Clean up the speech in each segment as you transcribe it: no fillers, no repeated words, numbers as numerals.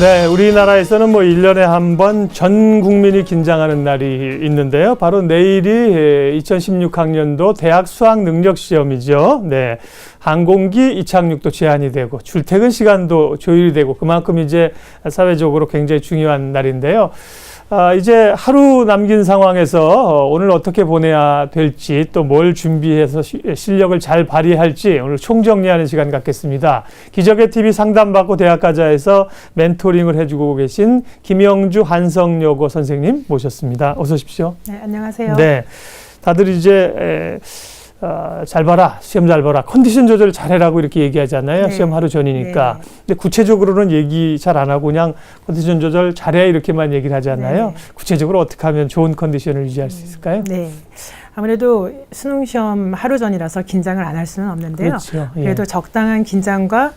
네, 우리나라에서는 뭐 1년에 한 번 전 국민이 긴장하는 날이 있는데요. 바로 내일이 2016학년도 대학 수학 능력 시험이죠. 네. 항공기 이착륙도 제한이 되고 출퇴근 시간도 조율이 되고 그만큼 이제 사회적으로 굉장히 중요한 날인데요. 이제 하루 남긴 상황에서 오늘 어떻게 보내야 될지 또 뭘 준비해서 실력을 잘 발휘할지 오늘 총정리하는 시간 갖겠습니다. 기적의 TV 상담받고 대학가자에서 멘토링을 해주고 계신 김영주 한성여고 선생님 모셨습니다. 어서 오십시오. 네, 안녕하세요. 네, 다들 이제 잘 봐라, 시험 잘 봐라, 컨디션 조절 잘해라고 이렇게 얘기하잖아요. 네. 시험 하루 전이니까. 네. 근데 구체적으로는 얘기 잘 안 하고 그냥 컨디션 조절 잘해 이렇게만 얘기를 하잖아요. 네. 구체적으로 어떻게 하면 좋은 컨디션을 유지할 수 있을까요? 네. 아무래도 수능 시험 하루 전이라서 긴장을 안 할 수는 없는데요. 그렇죠. 예. 그래도 적당한 긴장과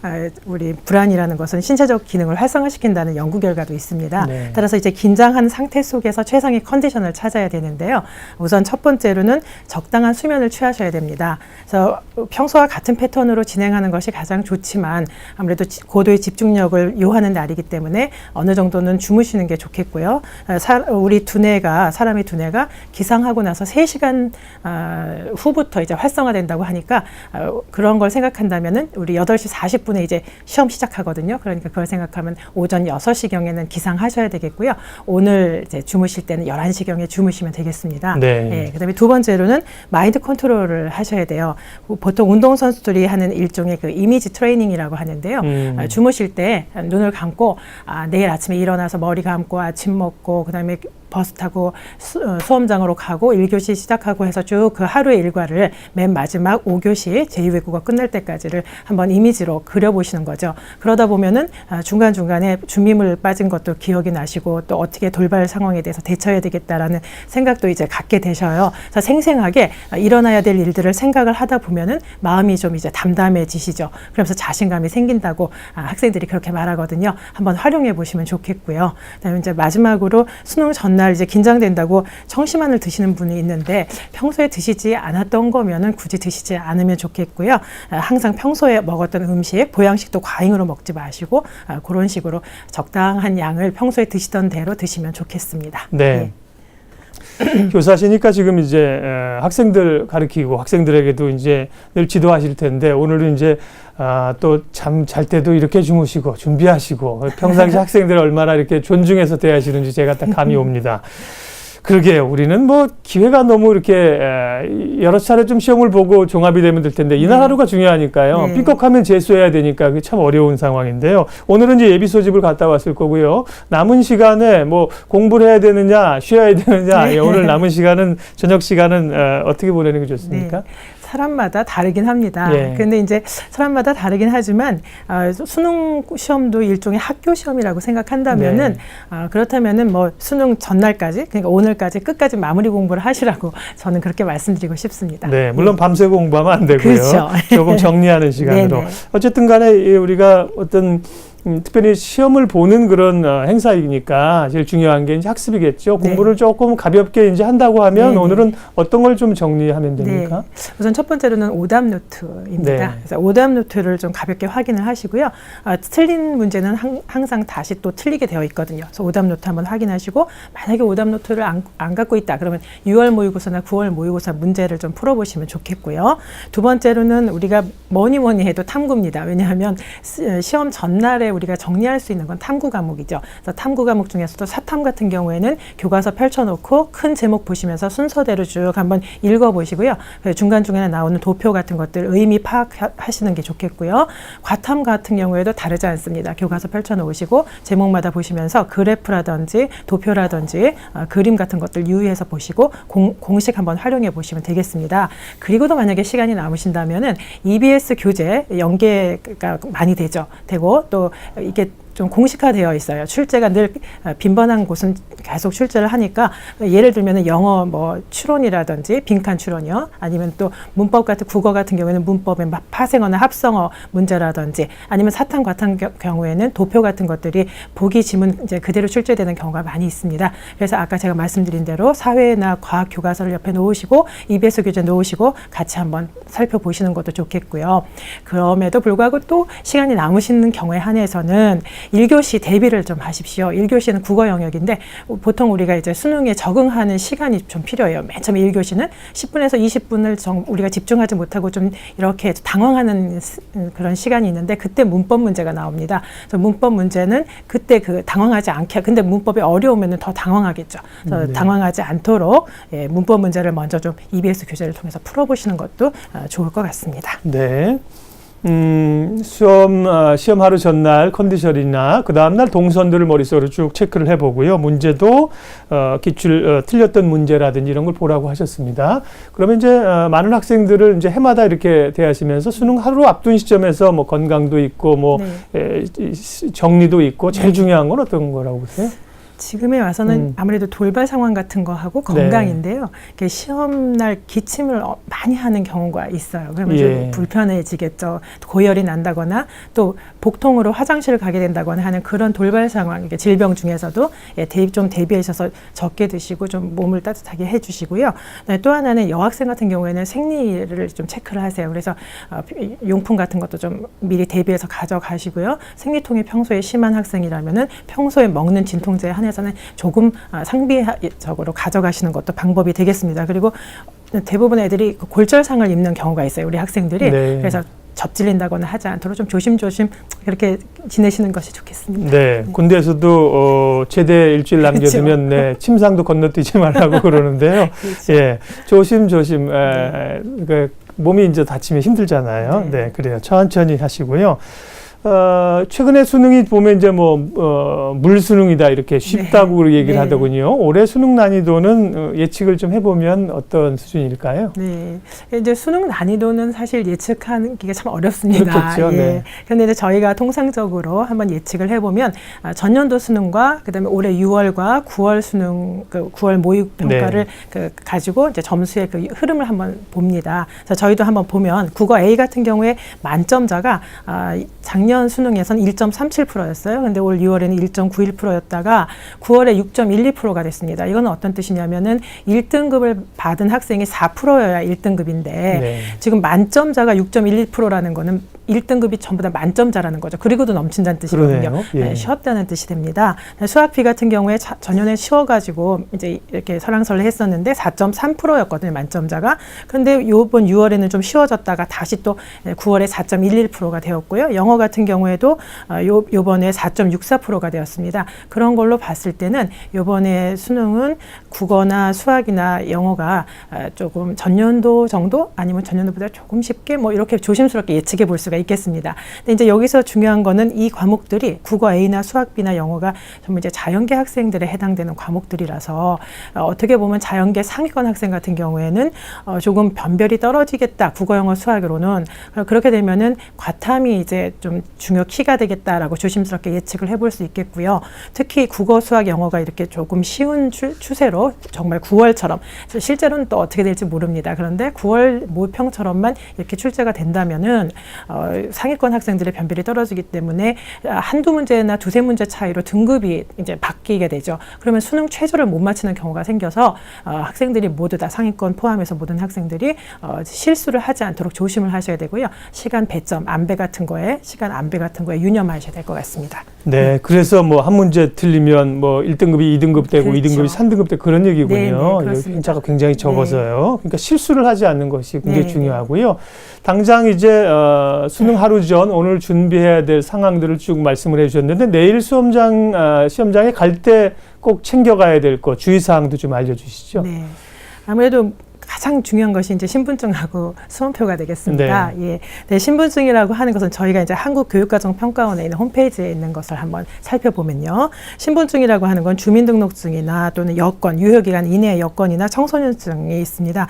우리 불안이라는 것은 신체적 기능을 활성화시킨다는 연구 결과도 있습니다. 네. 따라서 이제 긴장한 상태 속에서 최상의 컨디션을 찾아야 되는데요. 우선 첫 번째로는 적당한 수면을 취하셔야 됩니다. 그래서 평소와 같은 패턴으로 진행하는 것이 가장 좋지만 아무래도 고도의 집중력을 요하는 날이기 때문에 어느 정도는 주무시는 게 좋겠고요. 우리 사람의 두뇌가 기상하고 나서 3시간 후부터 이제 활성화된다고 하니까 그런 걸 생각한다면은 우리 8시 40분에 이제 시험 시작하거든요. 그러니까 그걸 생각하면 오전 6시경에는 기상하셔야 되겠고요. 오늘 이제 주무실 때는 11시경에 주무시면 되겠습니다. 네. 예, 그다음에 두 번째로는 마인드 컨트롤을 하셔야 돼요. 보통 운동선수들이 하는 일종의 그 이미지 트레이닝이라고 하는데요. 주무실 때 눈을 감고 내일 아침에 일어나서 머리 감고 아침 먹고 그다음에 버스 타고 수험장으로 가고 1교시 시작하고 해서 쭉 그 하루의 일과를 맨 마지막 5교시 제2외국어 끝날 때까지를 한번 이미지로 그려보시는 거죠. 그러다 보면은 중간중간에 준비물 빠진 것도 기억이 나시고 또 어떻게 돌발 상황에 대해서 대처해야 되겠다라는 생각도 이제 갖게 되셔요. 그래서 생생하게 일어나야 될 일들을 생각을 하다 보면은 마음이 좀 이제 담담해지시죠. 그러면서 자신감이 생긴다고 학생들이 그렇게 말하거든요. 한번 활용해 보시면 좋겠고요. 그다음에 이제 마지막으로 수능 전날 이제 긴장된다고 청심환을 드시는 분이 있는데 평소에 드시지 않았던 거면은 굳이 드시지 않으면 좋겠고요. 항상 평소에 먹었던 음식, 보양식도 과잉으로 먹지 마시고 그런 식으로 적당한 양을 평소에 드시던 대로 드시면 좋겠습니다. 네. 교사시니까 지금 이제 학생들 가르치고 학생들에게도 이제 늘 지도하실 텐데 오늘은 이제 또 잠 잘 때도 이렇게 주무시고 준비하시고 평상시 학생들 얼마나 이렇게 존중해서 대하시는지 제가 딱 감이 옵니다. 그러게요. 우리는 뭐 기회가 너무 이렇게 여러 차례 좀 시험을 보고 종합이 되면 될 텐데 이날 하루가 중요하니까요. 네. 삐걱하면 재수해야 되니까 그게 참 어려운 상황인데요. 오늘은 이제 예비 소집을 갔다 왔을 거고요. 남은 시간에 뭐 공부를 해야 되느냐 쉬어야 되느냐 네. 오늘 남은 시간은 저녁 시간은 어떻게 보내는 게 좋습니까? 네. 사람마다 다르긴 합니다. 예. 근데 이제 사람마다 다르긴 하지만 수능 시험도 일종의 학교 시험이라고 생각한다면은 네. 그렇다면은 뭐 수능 전날까지 그러니까 오늘까지 끝까지 마무리 공부를 하시라고 저는 그렇게 말씀드리고 싶습니다. 네, 물론 밤새 공부하면 안 되고요. 그렇죠. 조금 정리하는 시간으로. 네네. 어쨌든 간에 우리가 어떤 특별히 시험을 보는 그런 행사이니까 제일 중요한 게 이제 학습이겠죠. 네. 공부를 조금 가볍게 이제 한다고 하면 네네. 오늘은 어떤 걸 좀 정리하면 됩니까? 네. 우선 첫 번째로는 오답 노트입니다. 네. 그래서 오답 노트를 좀 가볍게 확인을 하시고요. 틀린 문제는 항상 다시 또 틀리게 되어 있거든요. 그래서 오답 노트 한번 확인하시고 만약에 오답 노트를 안 갖고 있다 그러면 6월 모의고사나 9월 모의고사 문제를 좀 풀어보시면 좋겠고요. 두 번째로는 우리가 뭐니 해도 탐구입니다. 왜냐하면 시험 전날에 우리가 정리할 수 있는 건 탐구 과목이죠. 그래서 탐구 과목 중에서도 사탐 같은 경우에는 교과서 펼쳐놓고 큰 제목 보시면서 순서대로 쭉 한번 읽어보시고요. 중간중간에 나오는 도표 같은 것들 의미 파악하시는 게 좋겠고요. 과탐 같은 경우에도 다르지 않습니다. 교과서 펼쳐놓으시고 제목마다 보시면서 그래프라든지 도표라든지 그림 같은 것들 유의해서 보시고 공식 한번 활용해 보시면 되겠습니다. 그리고도 만약에 시간이 남으신다면은 EBS 교재 연계가 많이 되고 또 이게 좀 공식화되어 있어요. 출제가 늘 빈번한 곳은 계속 출제를 하니까 예를 들면 영어 뭐 추론이라든지 빈칸 추론이요. 아니면 또 문법 같은 국어 같은 경우에는 문법의 파생어나 합성어 문제라든지 아니면 사탐 과탐 경우에는 도표 같은 것들이 보기 지문 이제 그대로 출제되는 경우가 많이 있습니다. 그래서 아까 제가 말씀드린 대로 사회나 과학 교과서를 옆에 놓으시고 EBS 교재 놓으시고 같이 한번 살펴보시는 것도 좋겠고요. 그럼에도 불구하고 또 시간이 남으시는 경우에 한해서는 1교시 대비를 좀 하십시오. 1교시는 국어 영역인데 보통 우리가 이제 수능에 적응하는 시간이 좀 필요해요. 맨 처음에 1교시는 10분에서 20분을 우리가 집중하지 못하고 좀 이렇게 당황하는 그런 시간이 있는데 그때 문법 문제가 나옵니다. 그래서 문법 문제는 그때 당황하지 않게, 근데 문법이 어려우면 더 당황하겠죠. 그래서 당황하지 않도록 문법 문제를 먼저 좀 EBS 교재를 통해서 풀어보시는 것도 좋을 것 같습니다. 네. 시험 하루 전날 컨디션이나 그 다음날 동선들을 머릿속으로 쭉 체크를 해보고요. 문제도 틀렸던 문제라든지 이런 걸 보라고 하셨습니다. 그러면 이제 많은 학생들을 이제 해마다 이렇게 대하시면서 수능 하루 앞둔 시점에서 뭐 건강도 있고 뭐 정리도 있고 제일 중요한 건 어떤 거라고 보세요? 지금에 와서는 아무래도 돌발 상황 같은 거 하고 건강인데요. 시험날 기침을 많이 하는 경우가 있어요. 그러면 좀 불편해지겠죠. 고열이 난다거나 또 복통으로 화장실을 가게 된다거나 하는 그런 돌발 상황, 질병 중에서도 좀 대비하셔서 적게 드시고 좀 몸을 따뜻하게 해주시고요. 또 하나는 여학생 같은 경우에는 생리를 좀 체크를 하세요. 그래서 용품 같은 것도 좀 미리 대비해서 가져가시고요. 생리통이 평소에 심한 학생이라면은 평소에 먹는 진통제에 한해서는 조금 상비적으로 가져가시는 것도 방법이 되겠습니다. 그리고 대부분 애들이 골절상을 입는 경우가 있어요. 우리 학생들이. 그래서 접질린다거나 하지 않도록 좀 조심조심 그렇게 지내시는 것이 좋겠습니다. 네, 군대에서도 제대 일주일 남겨두면 침상도 건너뛰지 말라고 그러는데요. 예, 조심조심. 몸이 이제 다치면 힘들잖아요. 네, 그래요. 천천히 하시고요. 최근에 수능이 보면 이제 물 수능이다 이렇게 쉽다고 얘기를 하더군요. 올해 수능 난이도는 예측을 좀 해보면 어떤 수준일까요? 네, 이제 수능 난이도는 사실 예측하는 게 참 어렵습니다. 그렇겠죠. 그런데 이제 저희가 통상적으로 한번 예측을 해보면 전년도 수능과 그다음에 올해 6월과 9월 수능, 9월 모의 평가를 가지고 이제 점수의 흐름을 한번 봅니다. 그래서 저희도 한번 보면 국어 A 같은 경우에 만점자가 작년 수능에서는 1.37%였어요. 근데 올 6월에는 1.91%였다가 9월에 6.12%가 됐습니다. 이건 어떤 뜻이냐면은 1등급을 받은 학생이 4%여야 1등급인데 지금 만점자가 6.12%라는 거는 1등급이 전부 다 만점자라는 거죠. 그리고도 넘친다는 뜻이거든요. 쉬웠다는 뜻이 됩니다. 수학 B 같은 경우에 전년에 쉬워가지고 이제 이렇게 설랑설레 했었는데 4.3%였거든요. 만점자가. 그런데 이번 6월에는 좀 쉬워졌다가 다시 또 9월에 4.11%가 되었고요. 영어 같은 경우에도 요번에 4.64%가 되었습니다. 그런 걸로 봤을 때는 요번에 수능은 국어나 수학이나 영어가 조금 전년도 정도 아니면 전년도보다 조금 쉽게 이렇게 조심스럽게 예측해 볼 수가 있겠습니다. 근데 이제 여기서 중요한 거는 이 과목들이 국어 A나 수학 B나 영어가 전부 이제 자연계 학생들에 해당되는 과목들이라서 어떻게 보면 자연계 상위권 학생 같은 경우에는 조금 변별이 떨어지겠다. 국어, 영어, 수학으로는 그렇게 되면은 과탐이 이제 좀 중요 키가 되겠다라고 조심스럽게 예측을 해볼 수 있겠고요. 특히 국어, 수학, 영어가 이렇게 조금 쉬운 추세로 정말 9월처럼 실제로는 또 어떻게 될지 모릅니다. 그런데 9월 모평처럼만 이렇게 출제가 된다면은 상위권 학생들의 변별이 떨어지기 때문에 한두 문제나 두세 문제 차이로 등급이 이제 바뀌게 되죠. 그러면 수능 최저를 못 맞추는 경우가 생겨서 학생들이 모두 다 상위권 포함해서 모든 학생들이 실수를 하지 않도록 조심을 하셔야 되고요. 시간 배점, 안배 같은 거에 유념하셔야 될 것 같습니다. 네, 그래서 한 문제 틀리면 1등급이 2등급 되고 2등급이 3등급 되고 그런 얘기군요. hin자가 굉장히 적어서요. 그러니까 실수를 하지 않는 것이 굉장히 중요하고요. 당장 이제 수능 하루 전 오늘 준비해야 될 상황들을 쭉 말씀을 해주셨는데 내일 시험장에 갈 때 꼭 챙겨가야 될 것, 주의사항도 좀 알려주시죠. 네, 아무래도 가장 중요한 것이 이제 신분증하고 수험표가 되겠습니다. 신분증이라고 하는 것은 저희가 이제 한국교육과정평가원에 있는 홈페이지에 있는 것을 한번 살펴보면요. 신분증이라고 하는 건 주민등록증이나 또는 여권, 유효기간 이내의 여권이나 청소년증이 있습니다.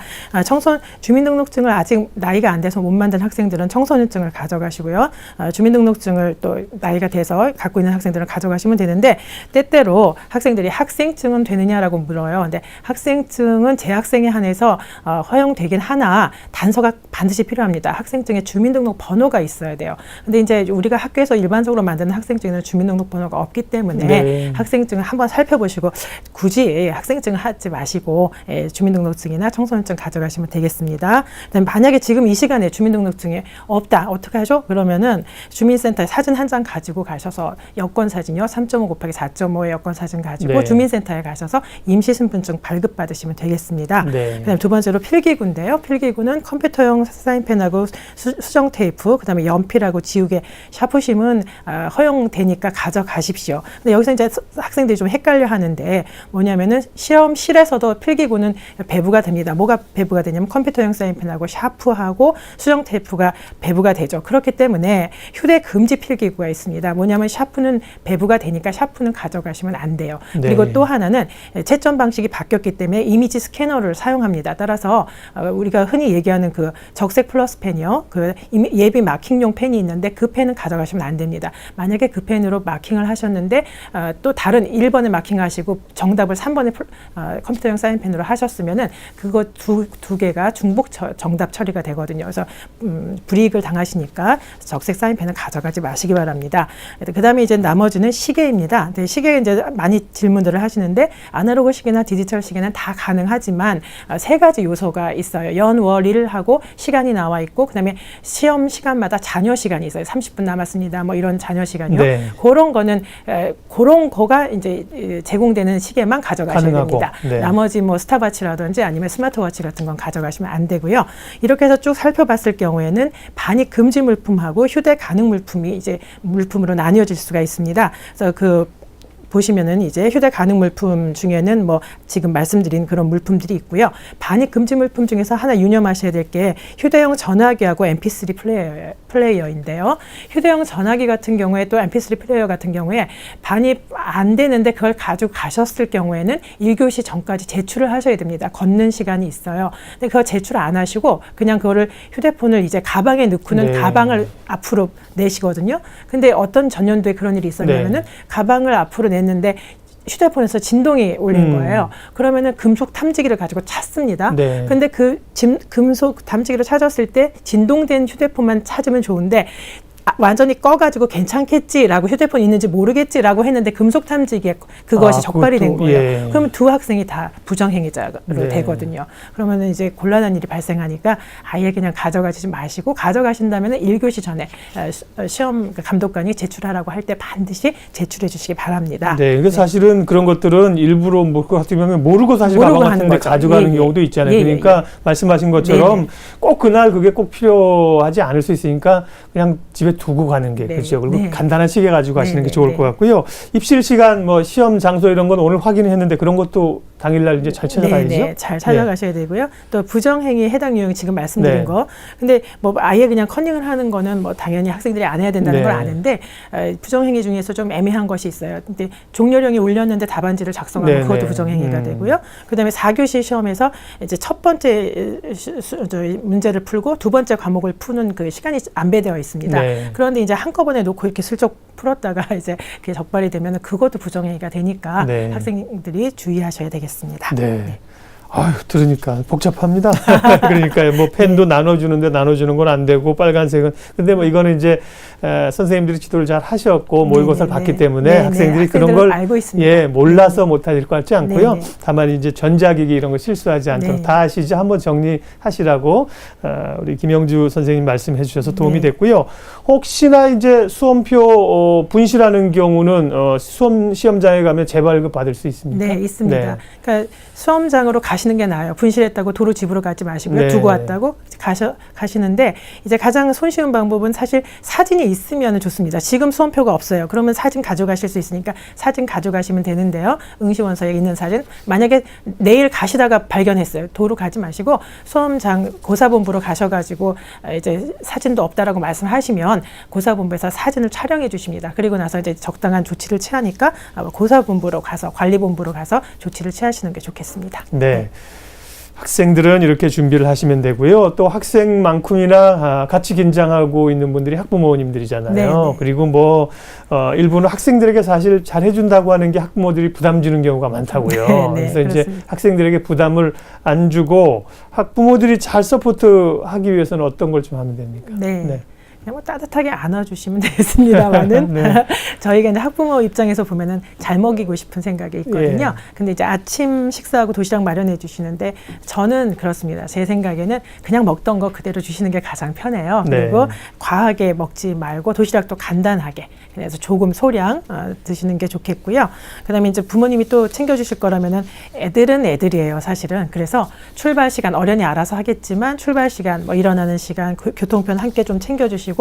주민등록증을 아직 나이가 안 돼서 못 만든 학생들은 청소년증을 가져가시고요. 주민등록증을 또 나이가 돼서 갖고 있는 학생들은 가져가시면 되는데 때때로 학생들이 학생증은 되느냐라고 물어요. 근데 학생증은 재학생에 한해서 허용되긴 하나 단서가 반드시 필요합니다. 학생증에 주민등록 번호가 있어야 돼요. 근데 이제 우리가 학교에서 일반적으로 만드는 학생증에는 주민등록 번호가 없기 때문에 네. 학생증을 한번 살펴보시고 굳이 학생증을 하지 마시고 주민등록증이나 청소년증 가져가시면 되겠습니다. 그다음에 만약에 지금 이 시간에 주민등록증이 없다. 어떻게 하죠? 그러면은 주민센터에 사진 한 장 가지고 가셔서 여권 사진이요. 3.5 곱하기 4.5의 여권 사진 가지고 네. 주민센터에 가셔서 임시신분증 발급받으시면 되겠습니다. 네. 그다음에 두 번째로 필기구인데요. 필기구는 컴퓨터용 사인펜하고 수정 테이프, 그다음에 연필하고 지우개, 샤프심은 허용되니까 가져가십시오. 근데 여기서 이제 학생들이 좀 헷갈려 하는데 뭐냐면은 시험실에서도 필기구는 배부가 됩니다. 뭐가 배부가 되냐면 컴퓨터용 사인펜하고 샤프하고 수정 테이프가 배부가 되죠. 그렇기 때문에 휴대 금지 필기구가 있습니다. 뭐냐면 샤프는 배부가 되니까 샤프는 가져가시면 안 돼요. 네. 그리고 또 하나는 채점 방식이 바뀌었기 때문에 이미지 스캐너를 사용합니다. 따라서 우리가 흔히 얘기하는 그 적색 플러스 펜이요. 그 예비 마킹용 펜이 있는데 그 펜은 가져가시면 안 됩니다. 만약에 그 펜으로 마킹을 하셨는데 또 다른 1번을 마킹하시고 정답을 3번에 컴퓨터용 사인펜으로 하셨으면은 그거 두 개가 중복 정답 처리가 되거든요. 그래서 불이익을 당하시니까 적색 사인펜은 가져가지 마시기 바랍니다. 그 다음에 이제 나머지는 시계입니다. 시계에 이제 많이 질문들을 하시는데 아날로그 시계나 디지털 시계는 다 가능하지만 세 가지 요소가 있어요. 연, 월, 일 하고 시간이 나와 있고 그다음에 시험 시간마다 잔여 시간이 있어요. 30분 남았습니다. 뭐 이런 잔여 시간이요. 네. 그런 거는 그런 거가 이제 제공되는 시계만 가져가셔야 가능하고, 됩니다. 네. 나머지 뭐 스탑워치라든지 아니면 스마트워치 같은 건 가져가시면 안 되고요. 이렇게 해서 쭉 살펴봤을 경우에는 반입 금지 물품하고 휴대 가능 물품이 이제 물품으로 나뉘어질 수가 있습니다. 그래서 보시면은 이제 휴대 가능 물품 중에는 뭐 지금 말씀드린 그런 물품들이 있고요. 반입 금지 물품 중에서 하나 유념하셔야 될 게 휴대용 전화기하고 MP3 플레이어인데요. 휴대용 전화기 같은 경우에 또 MP3 플레이어 같은 경우에 반입 안 되는데 그걸 가지고 가셨을 경우에는 1교시 전까지 제출을 하셔야 됩니다. 걷는 시간이 있어요. 근데 그거 제출 안 하시고 그냥 그거를 휴대폰을 이제 가방에 넣고는 네. 가방을 앞으로 내시거든요. 근데 어떤 전년도에 그런 일이 있었냐면은 네. 가방을 앞으로 냈는데 휴대폰에서 진동이 올린 거예요. 그러면은 금속 탐지기를 가지고 찾습니다. 네. 근데 그 금속 탐지기를 찾았을 때 진동된 휴대폰만 찾으면 좋은데 완전히 꺼가지고 괜찮겠지라고 휴대폰 있는지 모르겠지라고 했는데 금속 탐지기에 그것이 적발이 된 거예요. 예. 그러면 두 학생이 다 부정행위자로 네. 되거든요. 그러면 이제 곤란한 일이 발생하니까 아예 그냥 가져가지 마시고 가져가신다면 1교시 전에 시험 감독관이 제출하라고 할 때 반드시 제출해 주시기 바랍니다. 네, 그러니까 사실은 그런 것들은 일부러 같은 경우는 모르고 사실 모르고 가방 하는 같은데 거죠. 가져가는 예, 예. 경우도 있잖아요. 예, 예, 그러니까 말씀하신 것처럼 네, 네. 꼭 그날 그게 꼭 필요하지 않을 수 있으니까 그냥 집에 두고 가는 게 네, 그렇죠. 그리고 네. 간단한 시계 가지고 가시는 네, 게 좋을 네. 것 같고요. 입실 시간, 뭐 시험 장소 이런 건 오늘 확인했는데 그런 것도 당일날 이제 잘 찾아가야죠. 네, 잘 찾아가셔야 되고요. 또 부정행위 해당 유형 지금 말씀드린 네. 거. 근데 뭐 아예 그냥 커닝을 하는 거는 뭐 당연히 학생들이 안 해야 된다는 네. 걸 아는데 부정행위 중에서 좀 애매한 것이 있어요. 근데 종료령이 울렸는데 답안지를 작성하면 네, 그것도 네. 부정행위가 되고요. 그다음에 4교시 시험에서 이제 첫 번째 문제를 풀고 두 번째 과목을 푸는 그 시간이 안배되어 있습니다. 네. 그런데 이제 한꺼번에 놓고 이렇게 슬쩍 풀었다가 이제 그게 적발이 되면 그것도 부정행위가 되니까 네. 학생들이 주의하셔야 되겠습니다. 네. 아유, 들으니까 복잡합니다. 그러니까 뭐 펜도 나눠주는데 나눠주는 건 안 되고 빨간색은. 근데 뭐 이거는 이제 선생님들이 지도를 잘 하셨고 모의고사를 봤기 때문에 학생들이 그런 걸 알고 있습니다. 예, 몰라서 못하실 것 같지 않고요. 네네. 다만 이제 전자기기 이런 거 실수하지 않도록 네. 다 아시죠? 한번 정리하시라고 우리 김영주 선생님 말씀해 주셔서 도움이 네. 됐고요. 혹시나 이제 수험표 분실하는 경우는 시험장에 가면 재발급 받을 수 있습니까? 네, 있습니다. 네. 그러니까 수험장으로 가시는 게 나아요. 분실했다고 도로 집으로 가지 마시고요. 네. 두고 왔다고 가시는데 이제 가장 손쉬운 방법은 사실 사진이 있으면 좋습니다. 지금 수험표가 없어요. 그러면 사진 가져가실 수 있으니까 사진 가져가시면 되는데요. 응시원서에 있는 사진. 만약에 내일 가시다가 발견했어요. 도로 가지 마시고 수험장 고사본부로 가셔가지고 이제 사진도 없다라고 말씀하시면 고사본부에서 사진을 촬영해 주십니다. 그리고 나서 이제 적당한 조치를 취하니까 고사본부로 가서 관리본부로 가서 조치를 취하시는 게 좋겠습니다. 네. 학생들은 이렇게 준비를 하시면 되고요. 또 학생만큼이나 같이 긴장하고 있는 분들이 학부모님들이잖아요. 네네. 그리고 뭐 일부는 학생들에게 사실 잘 해준다고 하는 게 학부모들이 부담 주는 경우가 많다고요. 네네, 그래서 이제 그렇습니다. 학생들에게 부담을 안 주고 학부모들이 잘 서포트하기 위해서는 어떤 걸 좀 하면 됩니까? 네. 그냥 뭐 따뜻하게 안아주시면 되겠습니다만은 네. 저희가 이제 학부모 입장에서 보면은 잘 먹이고 싶은 생각이 있거든요. 근데 이제 아침 식사하고 도시락 마련해 주시는데 저는 그렇습니다. 제 생각에는 그냥 먹던 거 그대로 주시는 게 가장 편해요. 그리고 과하게 먹지 말고 도시락도 간단하게 그래서 조금 소량 드시는 게 좋겠고요. 그다음에 이제 부모님이 또 챙겨주실 거라면은 애들은 애들이에요, 사실은. 그래서 출발 시간 어련히 알아서 하겠지만 출발 시간, 뭐 일어나는 시간, 교통편 함께 좀 챙겨주시고.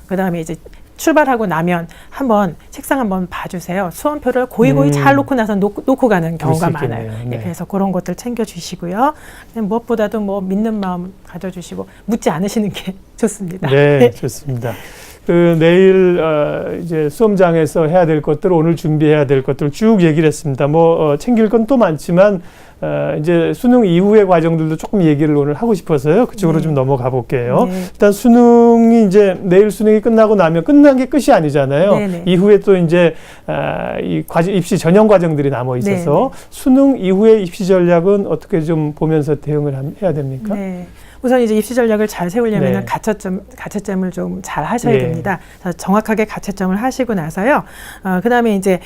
그다음에 이제 출발하고 나면 한번 책상 한번 봐주세요. 수험표를 고이고이 잘 놓고 나서 놓고 가는 경우가 많아요. 네. 그래서 그런 것들 챙겨주시고요. 무엇보다도 뭐 믿는 마음 가져주시고 묻지 않으시는 게 좋습니다. 네, 좋습니다. 내일 이제 수험장에서 해야 될 것들, 오늘 준비해야 될 것들 쭉 얘기를 했습니다. 뭐 챙길 건 또 많지만 이제 수능 이후의 과정들도 조금 얘기를 오늘 하고 싶어서요. 그쪽으로 좀 넘어가 볼게요. 일단 수능이 이제 내일 수능이 끝나고 나면 끝난 게 끝이 아니잖아요. 네네. 이후에 또 이제 이 입시 전형 과정들이 남아 있어서 수능 이후의 입시 전략은 어떻게 좀 보면서 대응을 해야 됩니까? 네. 우선 이제 입시 전략을 잘 세우려면 네. 가채점을 좀 잘 하셔야 됩니다. 정확하게 가채점을 하시고 나서요. 그다음에 이제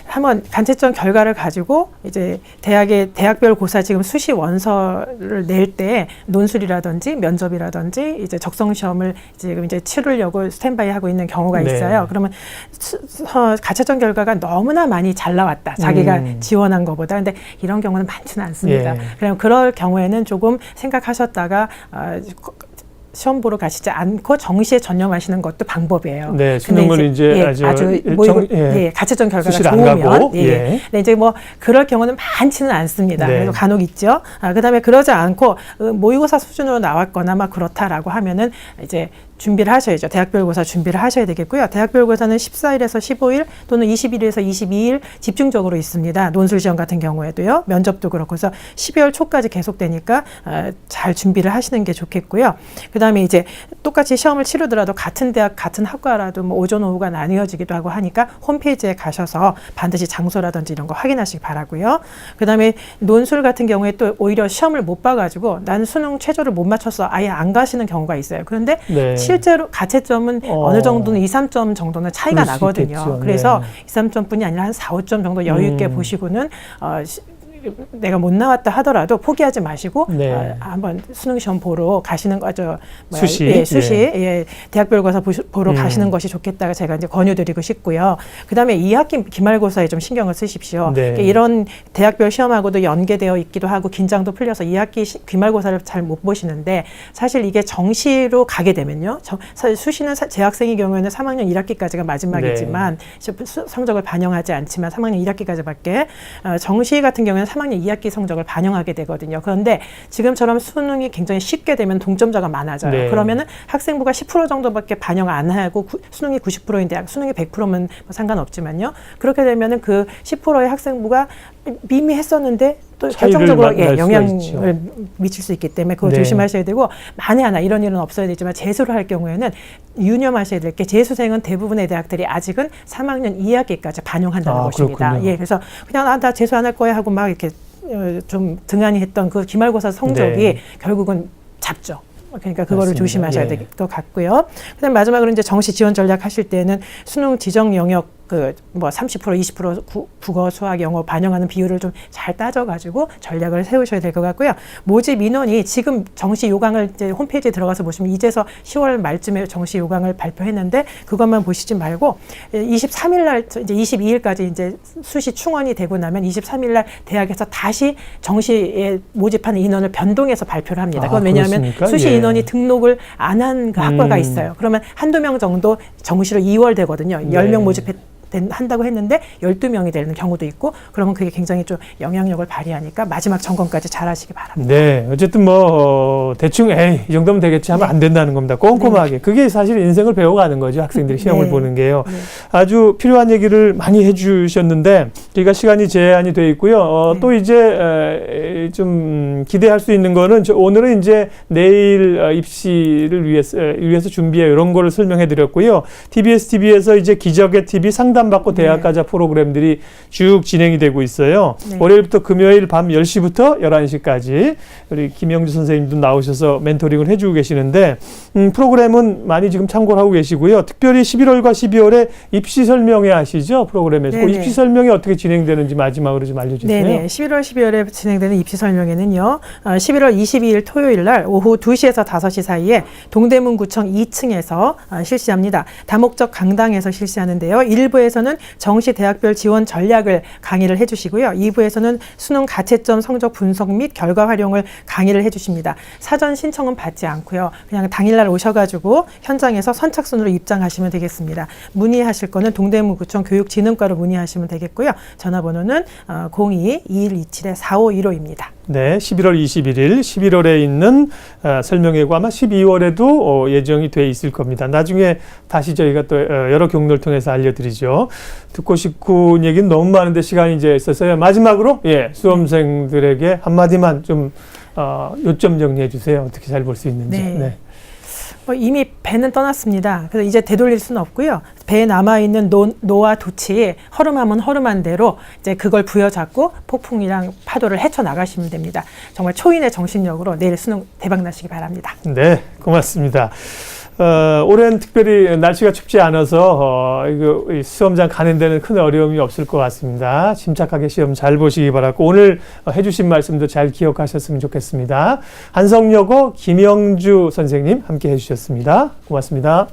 한번 가채점 결과를 가지고 이제 대학별 고사 지금 수시 원서를 낼 때 논술이라든지 면접이라든지 이제 적성 시험을 지금 이제 치르려고 스탠바이 하고 있는 경우가 있어요. 그러면 가채점 결과가 너무나 많이 잘 나왔다. 자기가 지원한 것보다. 근데 이런 경우는 많지는 않습니다. 그럼 그럴 경우에는 조금 생각하셨다가 시험 보러 가시지 않고 정시에 전념하시는 것도 방법이에요. 네, 수능은 이제 아주 가채점 결과가 좋으면. 근데 이제 뭐 그럴 경우는 많지는 않습니다. 그래도 간혹 있죠. 그다음에 그러지 않고 모의고사 수준으로 나왔거나 막 그렇다라고 하면은 이제 준비를 하셔야죠. 대학별고사 준비를 하셔야 되겠고요. 대학별고사는 14일에서 15일 또는 21일에서 22일 집중적으로 있습니다. 논술시험 같은 경우에도요. 면접도 그렇고 해서 12월 초까지 계속되니까 잘 준비를 하시는 게 좋겠고요. 그다음에 이제 똑같이 시험을 치르더라도 같은 대학 같은 학과라도 뭐 오전 오후가 나뉘어지기도 하고 하니까 홈페이지에 가셔서 반드시 장소라든지 이런 거 확인하시기 바라고요. 그다음에 논술 같은 경우에 또 오히려 시험을 못 봐가지고 나는 수능 최저를 못 맞춰서 아예 안 가시는 경우가 있어요. 그런데 실제로 가채점은 어느 정도는 2, 3점 정도는 차이가 나거든요. 그래서 2, 3점뿐이 아니라 한 4, 5점 정도 여유 있게 보시고는 내가 못 나왔다 하더라도 포기하지 마시고 한번 수능 시험 보러 가시는 거죠. 수시 대학별고사 보러 가시는 것이 좋겠다가 제가 이제 권유드리고 싶고요. 그다음에 2학기 기말고사에 좀 신경을 쓰십시오. 이런 대학별 시험하고도 연계되어 있기도 하고 긴장도 풀려서 2학기 기말고사를 잘 못 보시는데 사실 이게 정시로 가게 되면요. 사실 수시는 재학생의 경우에는 3학년 1학기까지가 마지막이지만 성적을 반영하지 않지만 3학년 1학기까지밖에 정시 같은 경우에는 3학년 2학기 성적을 반영하게 되거든요. 그런데 지금처럼 수능이 굉장히 쉽게 되면 동점자가 많아져요. 그러면은 학생부가 10% 정도밖에 반영 안 하고 수능이 90%인데 수능이 100%면 뭐 상관없지만요. 그렇게 되면은 그 10%의 학생부가 미미했었는데 또 결정적으로 영향을 미칠 수 있기 때문에 그거 조심하셔야 되고 만에 하나 이런 일은 없어야 되지만 재수를 할 경우에는 유념하셔야 될 게 재수생은 대부분의 대학들이 아직은 3학년 2학기까지 반영한다는 것입니다. 그래서 그냥 나 재수 안 할 거야 하고 막 이렇게 좀 등한히 했던 그 기말고사 성적이 결국은 잡죠. 그러니까 그거를 조심하셔야 될 것 같고요. 그다음 마지막으로 이제 정시 지원 전략 하실 때는 수능 지정 영역 뭐 30%, 20% 국어, 수학, 영어 반영하는 비율을 좀 잘 따져가지고 전략을 세우셔야 될 것 같고요. 모집 인원이 지금 정시 요강을 이제 홈페이지에 들어가서 보시면 이제서 10월 말쯤에 정시 요강을 발표했는데 그것만 보시지 말고 23일 날 이제 22일까지 이제 수시 충원이 되고 나면 23일 날 대학에서 다시 정시에 모집하는 인원을 변동해서 발표를 합니다. 그건 왜냐하면 그렇습니까? 수시 인원이 등록을 안 한 그 학과가 있어요. 그러면 한두 명 정도 정시로 2월 되거든요. 10명 모집했 한다고 했는데 12명이 되는 경우도 있고 그러면 그게 굉장히 좀 영향력을 발휘하니까 마지막 점검까지 잘 하시기 바랍니다. 네, 어쨌든 뭐 대충 에이 이 정도면 되겠지 하면 안 된다는 겁니다. 꼼꼼하게. 그게 사실 인생을 배워가는 거죠. 학생들이 시험을 네. 보는 게요. 네. 아주 필요한 얘기를 많이 해주셨는데 저희가 시간이 제한이 돼 있고요. 또 이제 좀 기대할 수 있는 거는 오늘은 이제 내일 입시를 위해서 준비해 이런 거를 설명해 드렸고요. TBS TV에서 이제 기적의 TV 상담받고 대학 가자 프로그램들이 쭉 진행이 되고 있어요. 네. 월요일부터 금요일 밤 10시부터 11시까지 우리 김영주 선생님도 나오셔서 멘토링을 해주고 계시는데 프로그램은 많이 지금 참고를 하고 계시고요. 특별히 11월과 12월에 입시 설명회 하시죠? 프로그램에서. 그 입시 설명이 어떻게 진행되는지 마지막으로 좀 알려주세요. 네네. 11월, 12월에 진행되는 입시 설명회는요. 11월 22일 토요일 날 오후 2시에서 5시 사이에 동대문구청 2층에서 실시합니다. 다목적 강당에서 실시하는데요. 1부에서는 정시 대학별 지원 전략을 강의를 해주시고요. 2부에서는 수능 가채점 성적 분석 및 결과 활용을 강의를 해주십니다. 사전 신청은 받지 않고요. 그냥 당일날 오셔가지고 현장에서 선착순으로 입장하시면 되겠습니다. 문의하실 거는 동대문구청 교육진흥과로 문의하시면 되겠고요. 전화번호는 02-2127-4515입니다. 네, 11월 21일, 11월에 있는 설명회고 아마 12월에도 예정이 돼 있을 겁니다. 나중에 다시 저희가 또 여러 경로를 통해서 알려드리죠. 듣고 싶은 얘기는 너무 많은데 시간이 이제 있어서요. 마지막으로 수험생들에게 한마디만 좀 요점 정리해 주세요. 어떻게 잘 볼 수 있는지. 네. 이미 배는 떠났습니다. 그래서 이제 되돌릴 수는 없고요. 배에 남아있는 노와 돛이 허름하면 허름한 대로 이제 그걸 부여잡고 폭풍이랑 파도를 헤쳐나가시면 됩니다. 정말 초인의 정신력으로 내일 수능 대박 나시기 바랍니다. 네, 고맙습니다. 올해는 특별히 날씨가 춥지 않아서 이거 시험장 가는 데는 큰 어려움이 없을 것 같습니다. 침착하게 시험 잘 보시기 바라고 오늘 해주신 말씀도 잘 기억하셨으면 좋겠습니다. 한성여고 김영주 선생님 함께 해주셨습니다. 고맙습니다.